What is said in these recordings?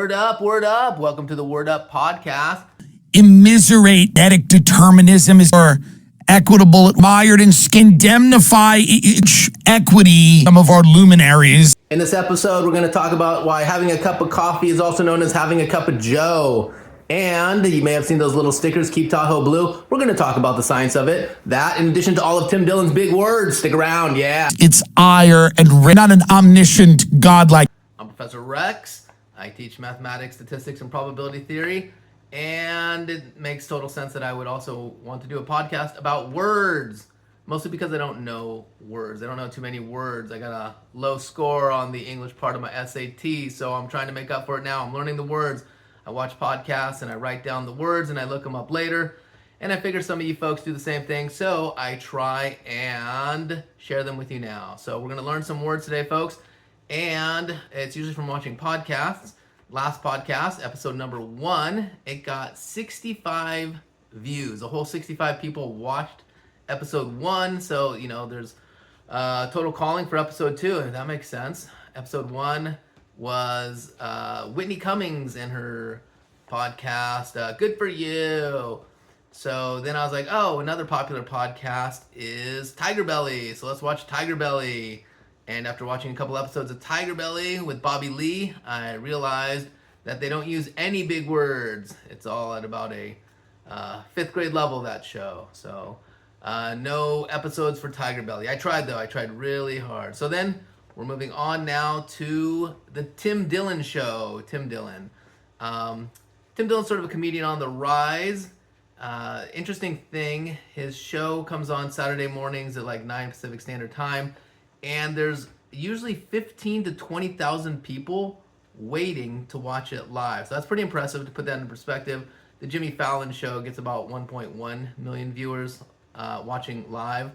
Word up, word up. Welcome to the Word Up podcast. Immiserate genetic determinism is for equitable, admired, and indemnify equity, some of our luminaries. In this episode, we're going to talk about why having a cup of coffee is also known as having a cup of joe. And you may have seen those little stickers, Keep Tahoe Blue. We're going to talk about the science of it. That, in addition to all of Tim Dillon's big words. Stick around, yeah. It's ire and not an omniscient godlike. I'm Professor Rex. I teach mathematics, statistics, and probability theory. And it makes total sense that I would also want to do a podcast about words. Mostly because I don't know words. I don't know too many words. I got a low score on the English part of my SAT, so I'm trying to make up for it now. I'm learning the words. I watch podcasts and I write down the words and I look them up later. And I figure some of you folks do the same thing, so I try and share them with you now. So we're going to learn some words today, folks. And it's usually from watching podcasts. Last podcast, episode number 1, it got 65 views. A whole 65 people watched episode 1. So, there's total calling for episode 2, if that makes sense. Episode 1 was Whitney Cummings and her podcast, Good For You. So then I was like, oh, another popular podcast is Tiger Belly. So let's watch Tiger Belly. And after watching a couple episodes of Tiger Belly with Bobby Lee, I realized that they don't use any big words. It's all at about a 5th grade level, that show. So no episodes for Tiger Belly. I tried, though. I tried really hard. So then we're moving on now to the Tim Dillon show. Tim Dillon. Tim Dillon's sort of a comedian on the rise. Interesting thing, his show comes on Saturday mornings at like 9 Pacific Standard Time. And there's usually 15 to 20,000 people waiting to watch it live. So that's pretty impressive to put that in perspective. The Jimmy Fallon show gets about 1.1 million viewers watching live.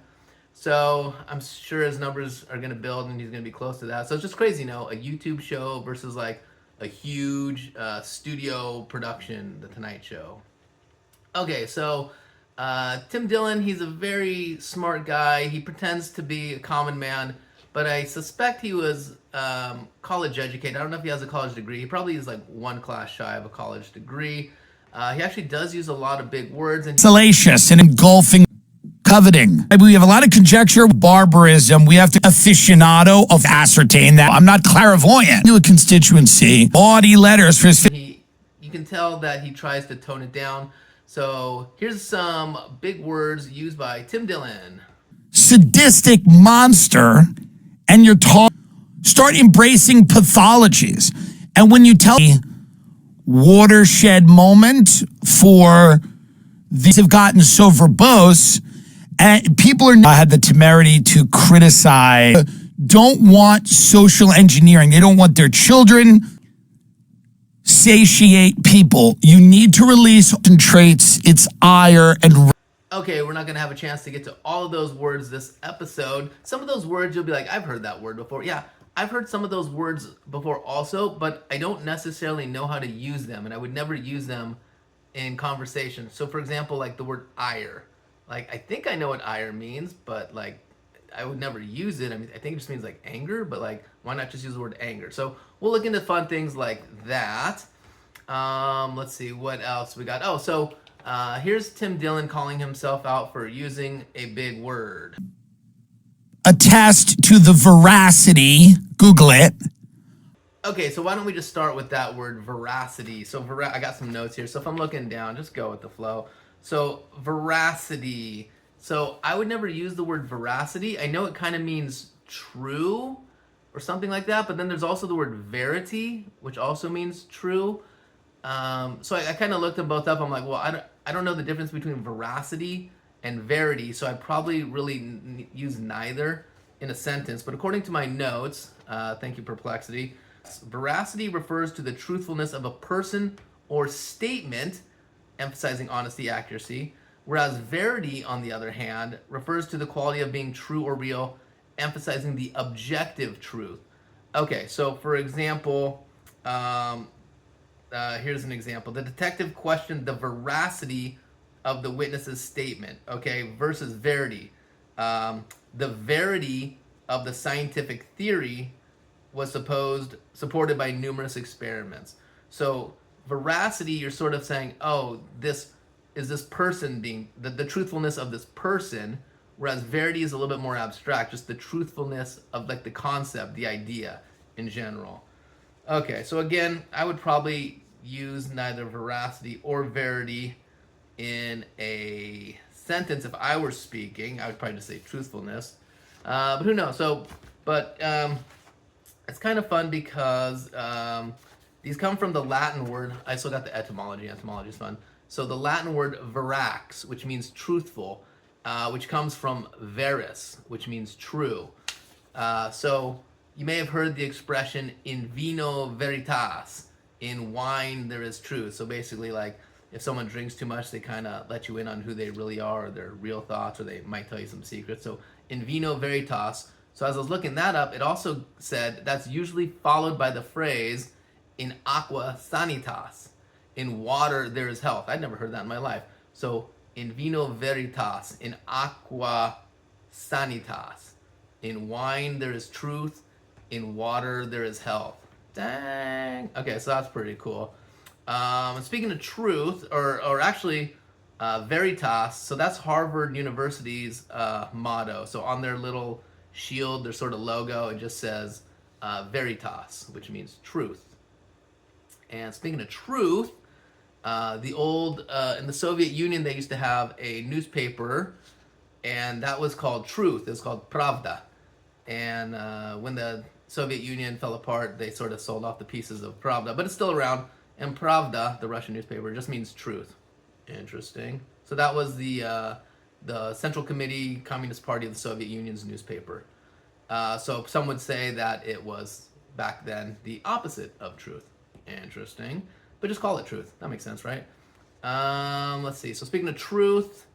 So I'm sure his numbers are going to build and he's going to be close to that. So it's just crazy, a YouTube show versus like a huge studio production, The Tonight Show. Okay, so Tim Dillon, he's a very smart guy. He pretends to be a common man, but I suspect he was college educated. I don't know if he has a college degree. He probably is like one class shy of a college degree. He actually does use a lot of big words. And Salacious and engulfing coveting. We have a lot of conjecture, barbarism. We have to aficionado of ascertain that. I'm not clairvoyant. Do a constituency. Bawdy letters for his... You can tell that he tries to tone it down. So here's some big words used by Tim Dillon. Sadistic monster, and you're start embracing pathologies. And when you tell me watershed moment for these have gotten so verbose, and people I had the temerity to criticize, don't want social engineering. They don't want their children satiate people. You need to release traits, its ire and... Okay, we're not going to have a chance to get to all of those words this episode. Some of those words you'll be like, I've heard that word before. Yeah, I've heard some of those words before also, but I don't necessarily know how to use them, and I would never use them in conversation. So for example, like the word ire. Like, I think I know what ire means, but like, I would never use it. I mean, I think it just means like anger, but like, why not just use the word anger? So we'll look into fun things like that. Let's see what else we got. Oh, so here's Tim Dillon calling himself out for using a big word. Attest to the veracity. Google it. Okay, so why don't we just start with that word, veracity. So I got some notes here. So if I'm looking down, just go with the flow. So veracity. So I would never use the word veracity. I know it kind of means true or something like that, but then there's also the word verity, which also means true. So I kind of looked them both up. I'm like, well, I don't know the difference between veracity and verity, so I probably really use neither in a sentence. But according to my notes, thank you, Perplexity, veracity refers to the truthfulness of a person or statement, emphasizing honesty, accuracy, whereas verity, on the other hand, refers to the quality of being true or real, emphasizing the objective truth. Okay, so for example, here's an example. The detective questioned the veracity of the witness's statement, okay, versus verity. The verity of the scientific theory was supported by numerous experiments. So veracity, you're sort of saying, oh, this person being the truthfulness of this person, whereas verity is a little bit more abstract, just the truthfulness of like the concept, the idea in general. Okay, so again, I would probably use neither veracity or verity in a sentence if I were speaking. I would probably just say truthfulness. But who knows? It's kind of fun because these come from the Latin word. I still got the etymology. Etymology is fun. So the Latin word verax, which means truthful, which comes from veris, which means true. So you may have heard the expression in vino veritas, in wine there is truth. So basically, like if someone drinks too much, they kind of let you in on who they really are, or their real thoughts, or they might tell you some secrets. So in vino veritas. So as I was looking that up, it also said that's usually followed by the phrase in aqua sanitas. In water there is health. I'd never heard that in my life. So in vino veritas, in aqua sanitas. In wine there is truth, in water there is health. Dang. Okay, so that's pretty cool. Speaking of truth, or actually veritas, so that's Harvard University's motto. So on their little shield, their sort of logo, it just says veritas, which means truth. And speaking of truth, the old in the Soviet Union, they used to have a newspaper, and that was called Truth. It was called Pravda. And when the Soviet Union fell apart, they sort of sold off the pieces of Pravda, but it's still around. And Pravda, the Russian newspaper, just means truth. Interesting. So that was the Central Committee Communist Party of the Soviet Union's newspaper. So some would say that it was back then the opposite of truth. Interesting. But just call it truth. That makes sense, right? Let's see. So speaking of truth,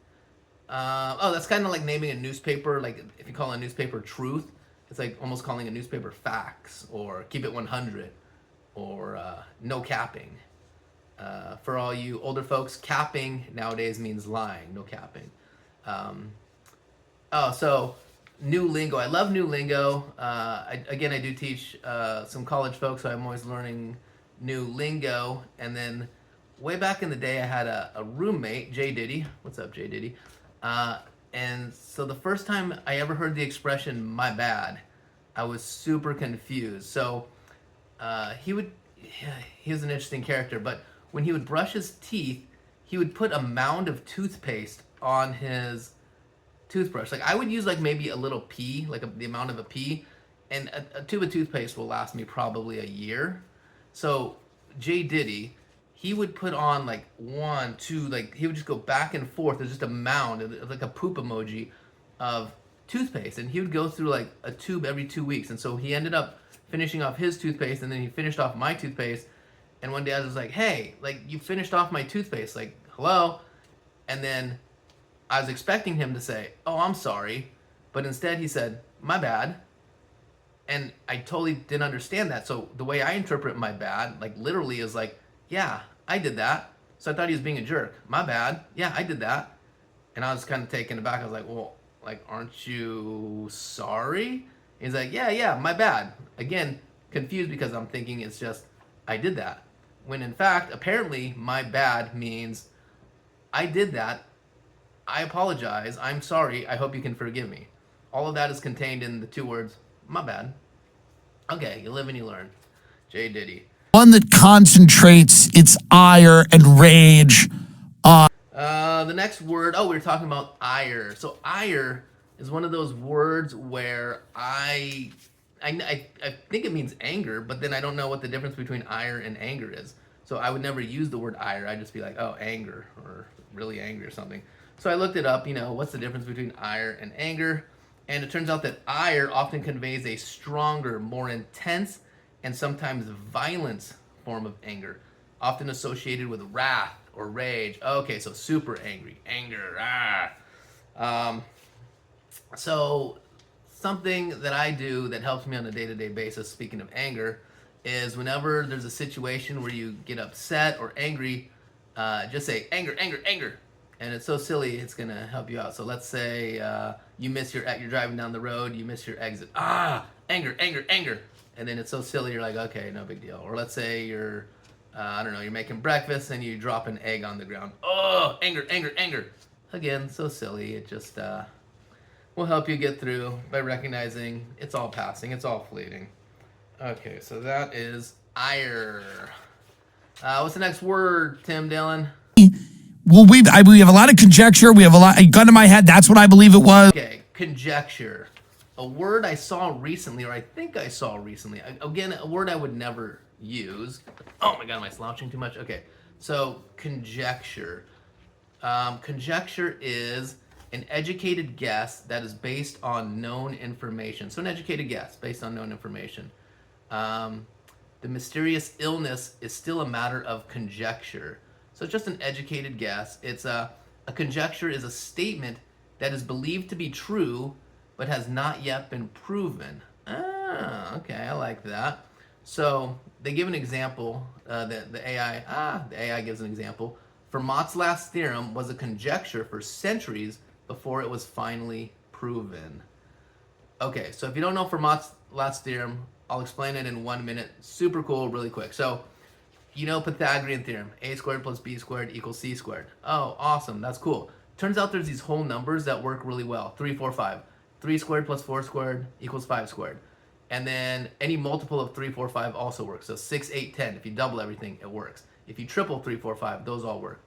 that's kind of like naming a newspaper. Like if you call a newspaper Truth, it's like almost calling a newspaper Facts or Keep It 100 or No Capping. For all you older folks, capping nowadays means lying. No capping. So new lingo. I love new lingo. I do teach some college folks, so I'm always learning new lingo. And then way back in the day, I had a roommate, Jay Diddy. What's up, Jay Diddy? And so the first time I ever heard the expression "my bad," I was super confused. So he was an interesting character, but when he would brush his teeth, he would put a mound of toothpaste on his toothbrush. Like I would use like maybe a little pea, like the amount of a pea, and a tube of toothpaste will last me probably a year. So Jay Diddy, he would put on like one, two, like he would just go back and forth. There's just a mound, like a poop emoji of toothpaste, and he would go through like a tube every 2 weeks. And so he ended up finishing off his toothpaste, and then he finished off my toothpaste. And one day I was like, hey, like you finished off my toothpaste, like hello. And then I was expecting him to say, oh, I'm sorry, but instead he said, my bad. And I totally didn't understand that. So the way I interpret my bad, like literally, is like, yeah, I did that. So I thought he was being a jerk. My bad. Yeah, I did that. And I was kind of taken aback. I was like, well, like, aren't you sorry? He's like, yeah, my bad. Again, confused because I'm thinking it's just, I did that. When in fact, apparently, my bad means I did that. I apologize. I'm sorry. I hope you can forgive me. All of that is contained in the two words, my bad. Okay, you live and you learn. Jay Diddy. One that concentrates its ire and rage on. The next word, we were talking about ire. So ire is one of those words where I think it means anger, but then I don't know what the difference between ire and anger is. So I would never use the word ire. I'd just be like, oh, anger, or really angry or something. So I looked it up, what's the difference between ire and anger? And it turns out that ire often conveys a stronger, more intense, and sometimes violent form of anger, often associated with wrath or rage. Okay, so super angry, anger, So something that I do that helps me on a day-to-day basis, speaking of anger, is whenever there's a situation where you get upset or angry, just say anger, anger, anger. And it's so silly, it's gonna help you out. So let's say you're driving down the road, you miss your exit. Anger, anger, anger. And then it's so silly, you're like, okay, no big deal. Or let's say you're I don't know, you're making breakfast and you drop an egg on the ground. Oh, anger, anger, anger. Again, so silly. It just will help you get through by recognizing it's all passing, it's all fleeting. Okay, so that is ire. What's the next word, Tim Dillon? Well, we have a lot of conjecture. We have a lot. Gun to my head. That's what I believe it was. Okay, conjecture. A word I saw recently, or I think I saw recently. Again, a word I would never use. Oh my God, am I slouching too much? Okay, so conjecture. Conjecture is an educated guess that is based on known information. So an educated guess based on known information. The mysterious illness is still a matter of conjecture. So it's just an educated guess. It's a conjecture is a statement that is believed to be true, but has not yet been proven. Ah, okay, I like that. So they give an example. The AI gives an example. Fermat's last theorem was a conjecture for centuries before it was finally proven. Okay, so if you don't know Fermat's last theorem, I'll explain it in 1 minute. Super cool, really quick. So, you know Pythagorean theorem, a squared plus b squared equals c squared. Oh, awesome, that's cool. Turns out there's these whole numbers that work really well. 3, 4, 5. 3 squared plus 4 squared equals 5 squared. And then any multiple of 3, 4, 5 also works. So 6, 8, 10. If you double everything, it works. If you triple 3, 4, 5, those all work.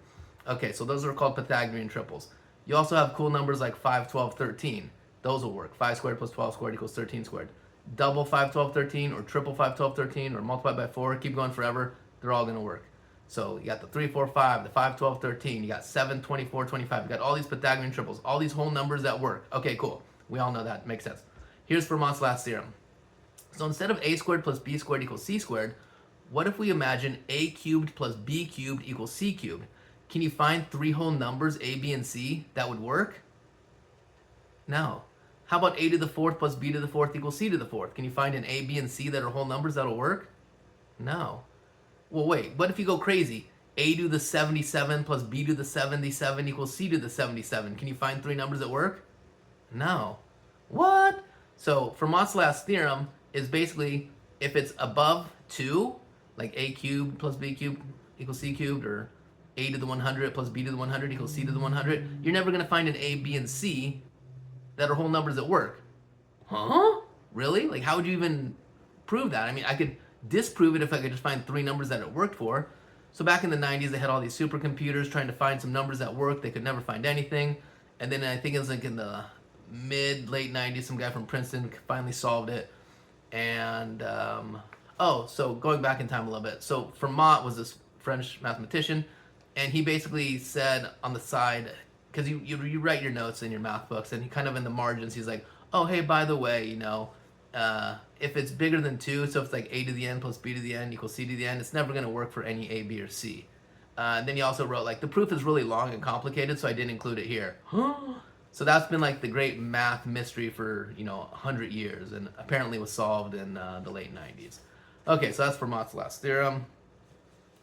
Okay, so those are called Pythagorean triples. You also have cool numbers like 5, 12, 13. Those will work. 5 squared plus 12 squared equals 13 squared. Double 5, 12, 13, or triple 5, 12, 13, or multiply by 4, keep going forever. They're all going to work. So you got the 3, 4, 5, the 5, 12, 13. You got 7, 24, 25. You got all these Pythagorean triples, all these whole numbers that work. Okay, cool. We all know that. Makes sense. Here's Fermat's last theorem. So instead of a squared plus b squared equals c squared, what if we imagine a cubed plus b cubed equals c cubed? Can you find 3 whole numbers, a, b, and c, that would work? No. How about a to the 4th plus b to the 4th equals c to the 4th? Can you find an a, b, and c that are whole numbers that'll work? No. Well, wait, what if you go crazy? A to the 77 plus b to the 77 equals c to the 77. Can you find 3 numbers that work? No. What? So Fermat's last theorem is basically if it's above 2, like a cubed plus b cubed equals c cubed, or a to the 100 plus b to the 100 equals c to the 100, you're never going to find an a, b, and c that are whole numbers that work. Huh? Really? Like, how would you even prove that? I mean, I could disprove it if I could just find 3 numbers that it worked for. So back in the 90s, they had all these supercomputers trying to find some numbers that worked. They could never find anything. And then I think it was like in the late 90s, some guy from Princeton finally solved it. And, so going back in time a little bit. So Fermat was this French mathematician, and he basically said on the side, because you write your notes in your math books, and he kind of in the margins, he's like, oh, hey, by the way, if it's bigger than 2, so if it's like a to the n plus b to the n equals c to the n, it's never going to work for any a, b, or c. Then he also wrote, like, the proof is really long and complicated, so I didn't include it here. So that's been like the great math mystery for, 100 years, and apparently was solved in the late 90s. Okay, so that's Fermat's last theorem.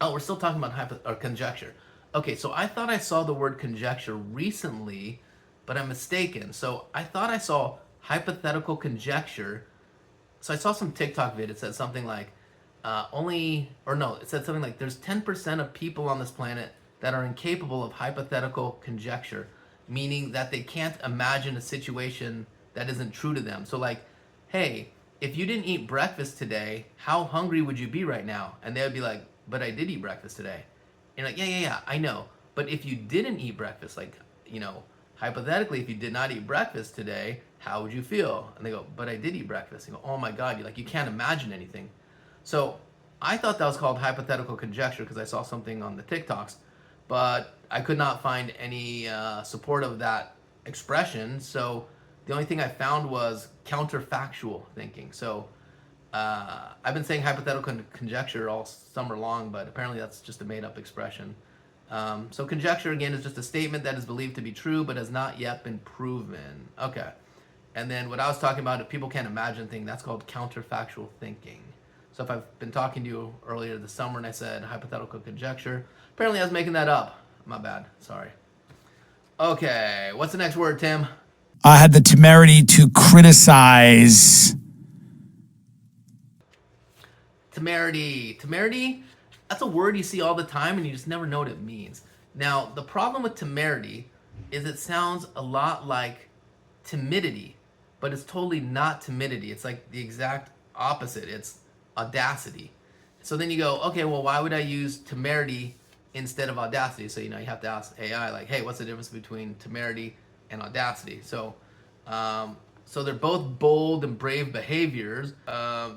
Oh, we're still talking about conjecture. Okay, so I thought I saw the word conjecture recently, but I'm mistaken. So I thought I saw hypothetical conjecture. So I saw some TikTok vid. It said something like, it said something like, there's 10% of people on this planet that are incapable of hypothetical conjecture, meaning that they can't imagine a situation that isn't true to them. So like, hey, if you didn't eat breakfast today, how hungry would you be right now? And they would be like, but I did eat breakfast today. And you're like, yeah, I know. But if you didn't eat breakfast, like, hypothetically, if you did not eat breakfast today, how would you feel? And they go, but I did eat breakfast. And you go, oh my God, you can't imagine anything. So I thought that was called hypothetical conjecture because I saw something on the TikToks, but I could not find any support of that expression. So the only thing I found was counterfactual thinking. So I've been saying hypothetical conjecture all summer long, but apparently that's just a made-up expression. So conjecture, again, is just a statement that is believed to be true, but has not yet been proven. Okay. And then what I was talking about, if people can't imagine things, that's called counterfactual thinking. So if I've been talking to you earlier this summer and I said hypothetical conjecture, apparently I was making that up. My bad. Sorry. Okay. What's the next word, Tim? I had the temerity to criticize. Temerity. Temerity That's a word you see all the time and you just never know what it means. Now, the problem with temerity is it sounds a lot like timidity, but it's totally not timidity. It's like the exact opposite. It's audacity. So then you go, okay, well, why would I use temerity instead of audacity? So, you have to ask AI, like, hey, what's the difference between temerity and audacity? So they're both bold and brave behaviors.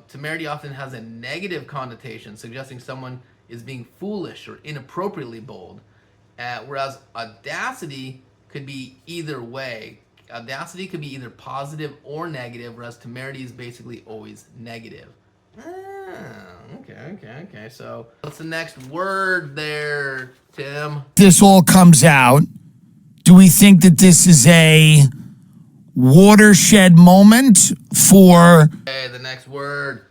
Temerity often has a negative connotation, suggesting someone is being foolish or inappropriately bold. Whereas audacity could be either way. Audacity could be either positive or negative, whereas temerity is basically always negative. Okay. So what's the next word there, Tim? This all comes out. Do we think that this is a watershed moment for... Okay, the next word,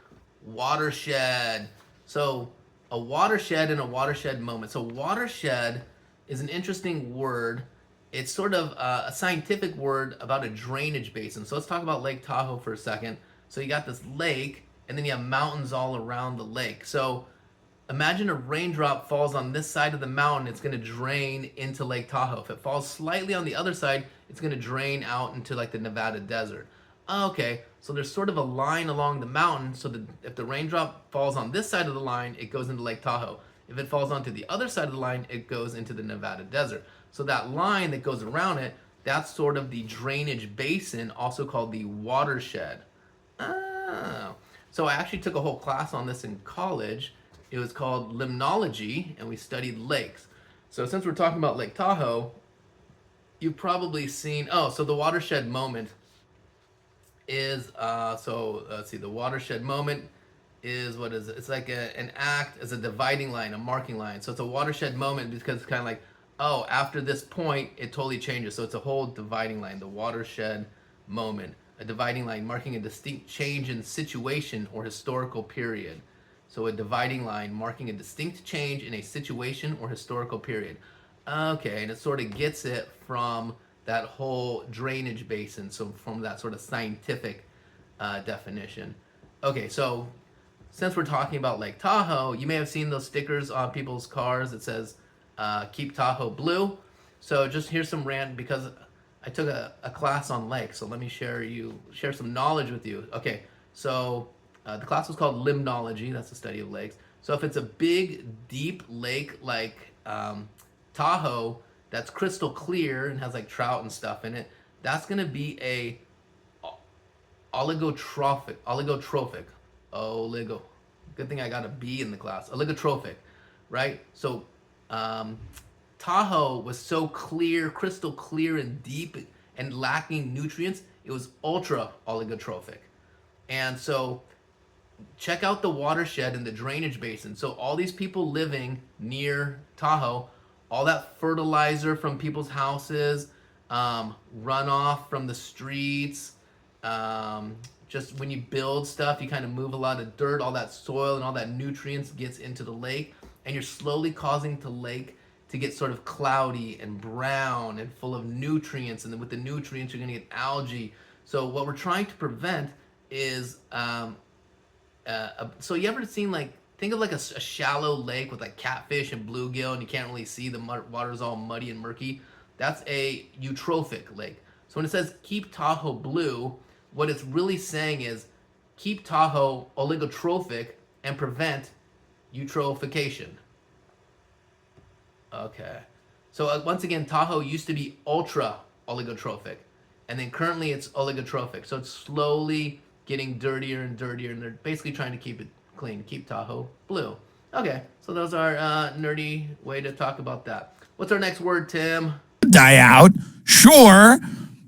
watershed. So a watershed and a watershed moment. So watershed is an interesting word. It's sort of a scientific word about a drainage basin. So let's talk about Lake Tahoe for a second. So you got this lake, and then you have mountains all around the lake. So imagine a raindrop falls on this side of the mountain, it's going to drain into Lake Tahoe. If it falls slightly on the other side, it's going to drain out into like the Nevada desert. Okay, so there's sort of a line along the mountain, so that if the raindrop falls on this side of the line, it goes into Lake Tahoe. If it falls onto the other side of the line, it goes into the Nevada desert. So that line that goes around it, that's sort of the drainage basin, also called the watershed. Oh. So I actually took a whole class on this in college. It was called limnology, and we studied lakes. So since we're talking about Lake Tahoe, you've probably seen, so the watershed moment is, let's see, the watershed moment is, what is it? It's like an act as a dividing line, a marking line. So it's a watershed moment because it's kind of like, after this point, it totally changes. So it's a whole dividing line, the watershed moment, a dividing line marking a distinct change in situation or historical period. So a dividing line marking a distinct change in a situation or historical period. Okay, and it sort of gets it from that whole drainage basin, so from that sort of scientific definition. Okay, so since we're talking about Lake Tahoe, you may have seen those stickers on people's cars that says, keep Tahoe blue. So just here's some because I took a class on lakes, so let me share some knowledge with you. Okay, so the class was called limnology, that's the study of lakes. So if it's a big, deep lake like Tahoe that's crystal clear and has like trout and stuff in it, that's gonna be a oligotrophic. Good thing I got a B in the class. Oligotrophic, right? So Tahoe was so clear, crystal clear and deep and lacking nutrients, it was ultra oligotrophic. And so check out the watershed and the drainage basin. So all these people living near Tahoe, all that fertilizer from people's houses, runoff from the streets, just when you build stuff, you kind of move a lot of dirt, all that soil and all that nutrients gets into the lake, and you're slowly causing the lake to get sort of cloudy and brown and full of nutrients, and then with the nutrients you're going to get algae. So what we're trying to prevent is so you ever seen, like, think of like a shallow lake with like catfish and bluegill, and you can't really see, the water's all muddy and murky? That's a eutrophic lake. So when it says keep Tahoe blue, what it's really saying is keep Tahoe oligotrophic and prevent eutrophication. Okay. So once again, Tahoe used to be ultra oligotrophic, and then currently it's oligotrophic. So it's slowly getting dirtier and dirtier, and they're basically trying to keep it clean, keep Tahoe blue. Okay, so those are nerdy way to talk about that. What's our next word, Tim? Die out, sure,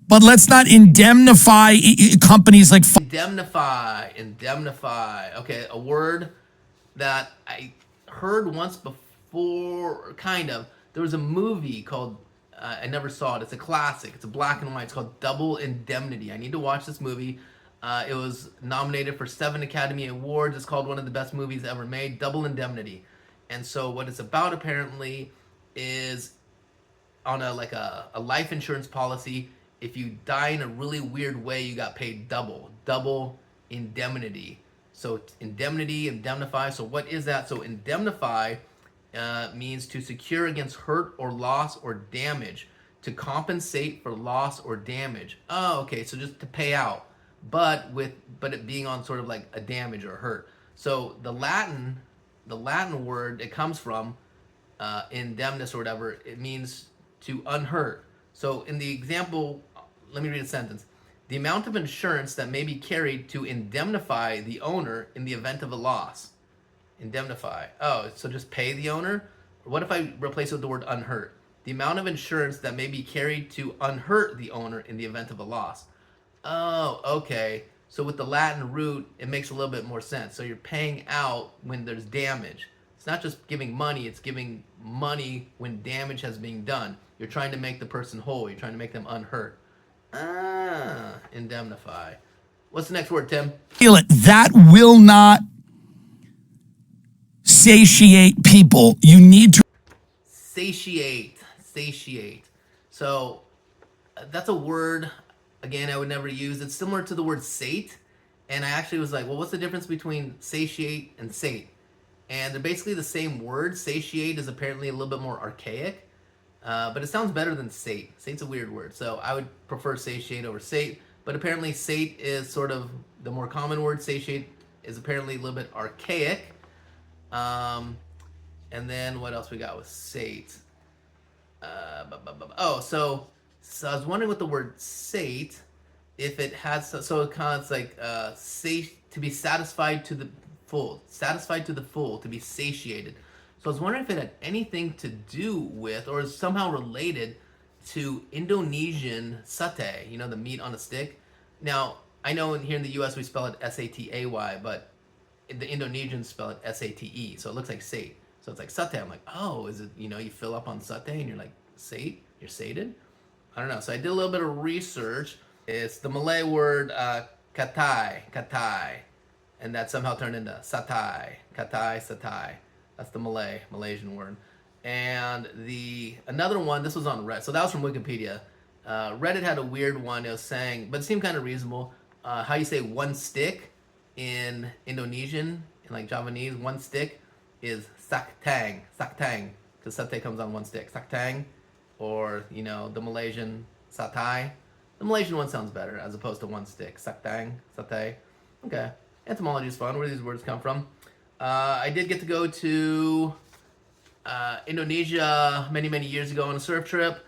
but let's not indemnify companies like... Indemnify. Okay, a word that I heard once before, kind of. There was a movie called, I never saw it, it's a classic, it's a black and white, it's called Double Indemnity. I need to watch this movie. It was nominated for 7 Academy Awards. It's called one of the best movies ever made, Double Indemnity. And so what it's about apparently is on a life insurance policy, if you die in a really weird way, you got paid double indemnity. So indemnity, indemnify. So what is that? So indemnify means to secure against hurt or loss or damage, to compensate for loss or damage. Oh, okay. So just to pay out, but it being on sort of like a damage or hurt. So the Latin word it comes from, indemnis or whatever, it means to unhurt. So in the example, let me read a sentence. The amount of insurance that may be carried to indemnify the owner in the event of a loss. Indemnify. Oh, so just pay the owner? What if I replace it with the word unhurt? The amount of insurance that may be carried to unhurt the owner in the event of a loss. Oh, okay. So with the Latin root, it makes a little bit more sense. So you're paying out when there's damage. It's not just giving money, it's giving money when damage has been done. You're trying to make the person whole. You're trying to make them unhurt. Ah, indemnify. What's the next word, Tim? Feel it. That will not satiate people. You need to Satiate. So that's a word, again, I would never use. It's similar to the word sate. And I actually was like, well, what's the difference between satiate and sate? And they're basically the same word. Satiate is apparently a little bit more archaic, but it sounds better than sate. Sate's a weird word, so I would prefer satiate over sate. But apparently sate is sort of the more common word. Satiate is apparently a little bit archaic. And then what else we got with sate? So I was wondering with the word sate, if it has, so it kind of, it's like to be satisfied to the full, to be satiated. So I was wondering if it had anything to do with, or is somehow related to Indonesian satay, the meat on a stick. Now, I know here in the US we spell it S-A-T-A-Y, but the Indonesians spell it S-A-T-E, so it looks like sate. So it's like satay. I'm like, oh, is it, you fill up on satay and you're like, sate? You're sated? I don't know. So I did a little bit of research. It's the Malay word katai, and that somehow turned into satai, satai. That's the Malaysian word. And another one, this was on Reddit. So that was from Wikipedia. Reddit had a weird one. It was saying, but it seemed kind of reasonable, how you say one stick in Indonesian, in like Javanese, one stick is saktang, because satay comes on one stick, saktang, or the Malaysian satai. The Malaysian one sounds better as opposed to one stick, saktang, satay. Okay, etymology is fun. Where do these words come from? I did get to go to Indonesia many years ago on a surf trip,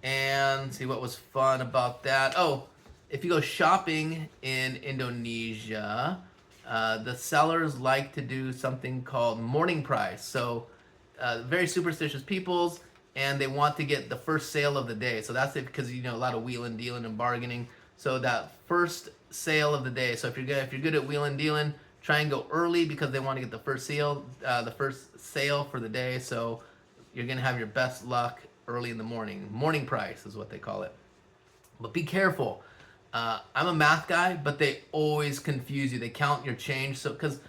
and see what was fun about that. Oh, if you go shopping in Indonesia, the sellers like to do something called morning price. So very superstitious peoples, and they want to get the first sale of the day. So that's it, because a lot of wheeling, dealing, and bargaining. So that first sale of the day. So if you're good at wheeling, dealing, try and go early, because they want to get the first sale for the day. So you're gonna have your best luck early in the morning. Morning price is what they call it. But be careful. I'm a math guy, but they always confuse you. They count your change, so because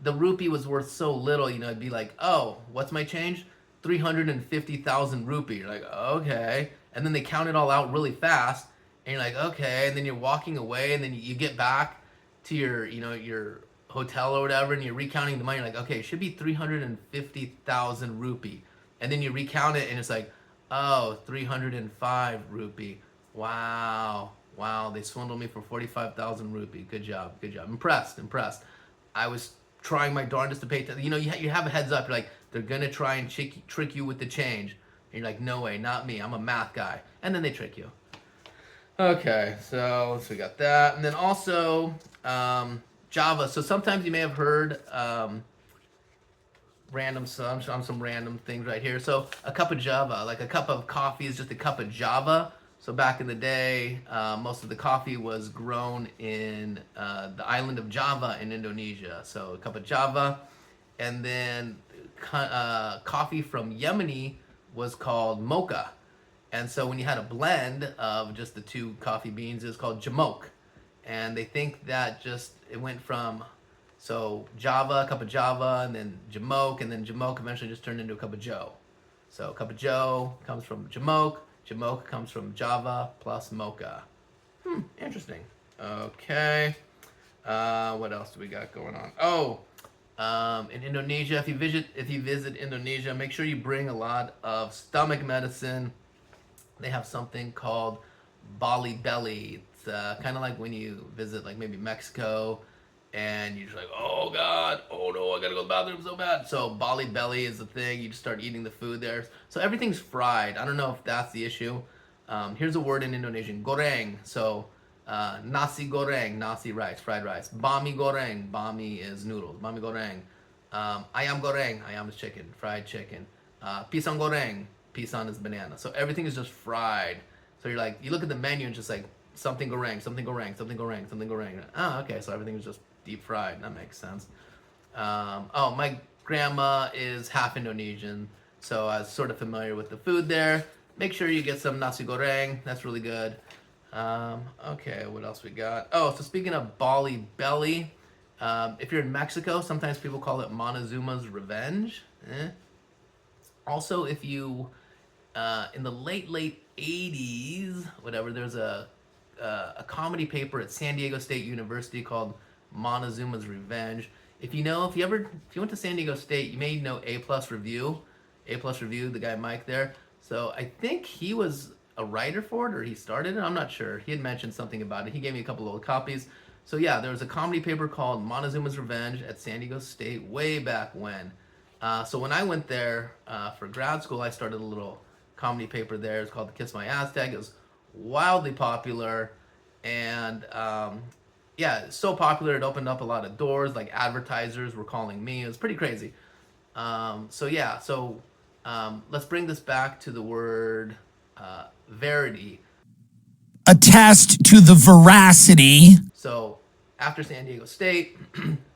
the rupee was worth so little, it'd be like, oh, what's my change? 350,000 rupee. You're like, okay, and then they count it all out really fast, and you're like, okay, and then you're walking away, and then you get back to your hotel or whatever, and you're recounting the money. You're like, okay, it should be 350,000 rupee, and then you recount it, and it's like, oh, 305 rupee. Wow, they swindled me for 45,000 rupee. Good job. Impressed. I was trying my darndest to pay attention. You have a heads up. You're like, they're gonna try and trick you with the change. And you're like, no way, not me. I'm a math guy. And then they trick you. Okay, so we got that, and then also Java. So sometimes you may have heard some random things right here. So a cup of Java, like a cup of coffee is just a cup of Java. So back in the day, most of the coffee was grown in the island of Java in Indonesia. So a cup of Java, and then coffee from Yemeni was called mocha. And so when you had a blend of just the two coffee beans, it's called jamoke. And they think that it went from Java, a cup of Java, and then jamoke eventually just turned into a cup of Joe. So a cup of Joe comes from jamoke comes from Java plus mocha. Interesting. Okay. What else do we got going on? Oh, in Indonesia, if you visit Indonesia, make sure you bring a lot of stomach medicine. They have something called Bali Belly. It's kind of like when you visit like maybe Mexico, and you're just like, oh god, oh no, I gotta go to the bathroom so bad. So Bali Belly is the thing. You just start eating the food there. So everything's fried. I don't know if that's the issue. Here's a word in Indonesian: goreng. So nasi goreng, nasi rice, fried rice. Bami goreng, bami is noodles. Bami goreng. Ayam goreng, ayam is chicken, fried chicken. Pisang goreng, pisang is banana. So everything is just fried. So you're like, you look at the menu and just like something goreng, something goreng, something goreng, something goreng. Oh, okay, so everything is just deep fried. That makes sense. Oh, my grandma is half Indonesian, so I was sort of familiar with the food there. Make sure you get some nasi goreng. That's really good. Okay, what else we got? Oh, so speaking of Bali Belly, if you're in Mexico, sometimes people call it Montezuma's Revenge. Also, if you, in the late 80s, whatever, there's a comedy paper at San Diego State University called Montezuma's Revenge. If you went to San Diego State, you may know A Plus Review, the guy Mike there. So I think he was a writer for it, or he started it. I'm not sure. He had mentioned something about it. He gave me a couple old copies. So yeah, there was a comedy paper called Montezuma's Revenge at San Diego State way back when. So when I went there for grad school, I started a little comedy paper there. It's called The Kiss My Aztec. It was wildly popular, and yeah, so popular it opened up a lot of doors. Like advertisers were calling me. It was pretty crazy. So yeah, let's bring this back to the word verity. Attest to the veracity. So after San Diego State,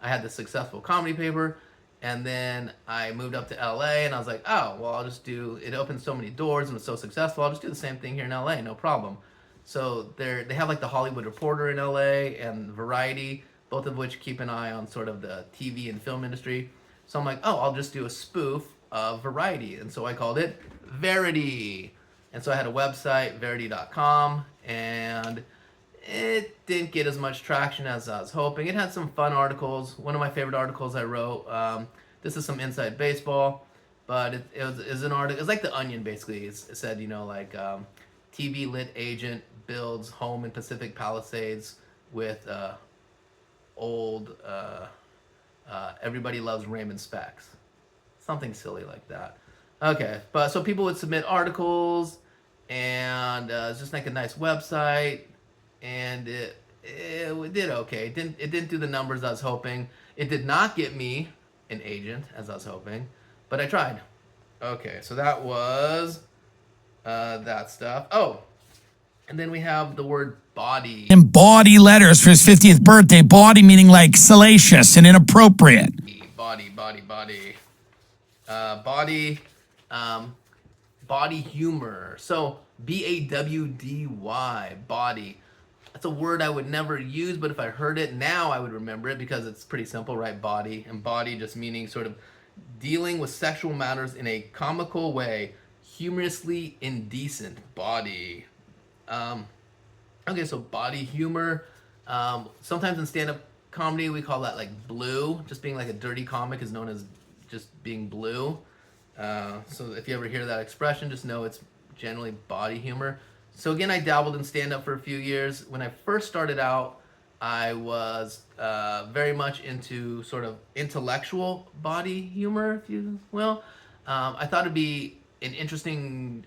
I had this successful comedy paper, and then I moved up to LA, and I was like, oh, well, I'll just do, it opened so many doors and was so successful, I'll just do the same thing here in LA, no problem. So they have like the Hollywood Reporter in LA and Variety, both of which keep an eye on sort of the TV and film industry. So I'm like, oh, I'll just do a spoof of Variety. And so I called it Verity. And so I had a website, verity.com, and it didn't get as much traction as I was hoping. It had some fun articles. One of my favorite articles I wrote, this is some inside baseball, but it was an article. It's like The Onion, basically. It said, like TV lit agent builds home in Pacific Palisades with old everybody loves Raymond Specs. Something silly like that. Okay, but so people would submit articles, and it's just like a nice website, and it did okay. It didn't do the numbers I was hoping. It did not get me an agent as I was hoping, but I tried. Okay, so that was that stuff. Oh, and then we have the word body. In bawdy letters for his 50th birthday. Bawdy meaning like salacious and inappropriate. Body. Body humor. So BAWDY, body. That's a word I would never use, but if I heard it now, I would remember it because it's pretty simple, right? Body. And body just meaning sort of dealing with sexual matters in a comical way, humorously indecent. Body. Okay, so body humor. Sometimes in stand-up comedy, we call that like blue. Just being like a dirty comic is known as just being blue. So if you ever hear that expression, just know it's generally body humor. So again, I dabbled in stand-up for a few years. When I first started out, I was very much into sort of intellectual body humor, if you will. I thought it'd be an interesting,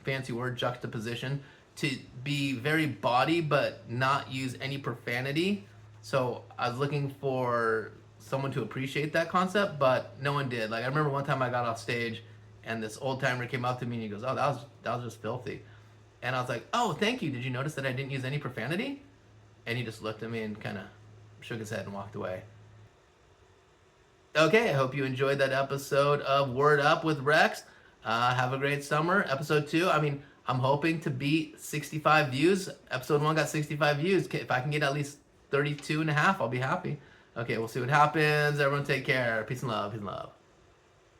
fancy word, juxtaposition, to be very body but not use any profanity. So I was looking for someone to appreciate that concept, but no one did. Like I remember one time I got off stage and this old timer came up to me and he goes, "Oh, that was just filthy." And I was like, "Oh, thank you. Did you notice that I didn't use any profanity?" And he just looked at me and kind of shook his head and walked away. Okay, I hope you enjoyed that episode of Word Up with Rex. Have a great summer. Episode 2, I'm hoping to beat 65 views. Episode 1 got 65 views. If I can get at least 32 and a half, I'll be happy. Okay, we'll see what happens. Everyone take care. Peace and love. Peace and love.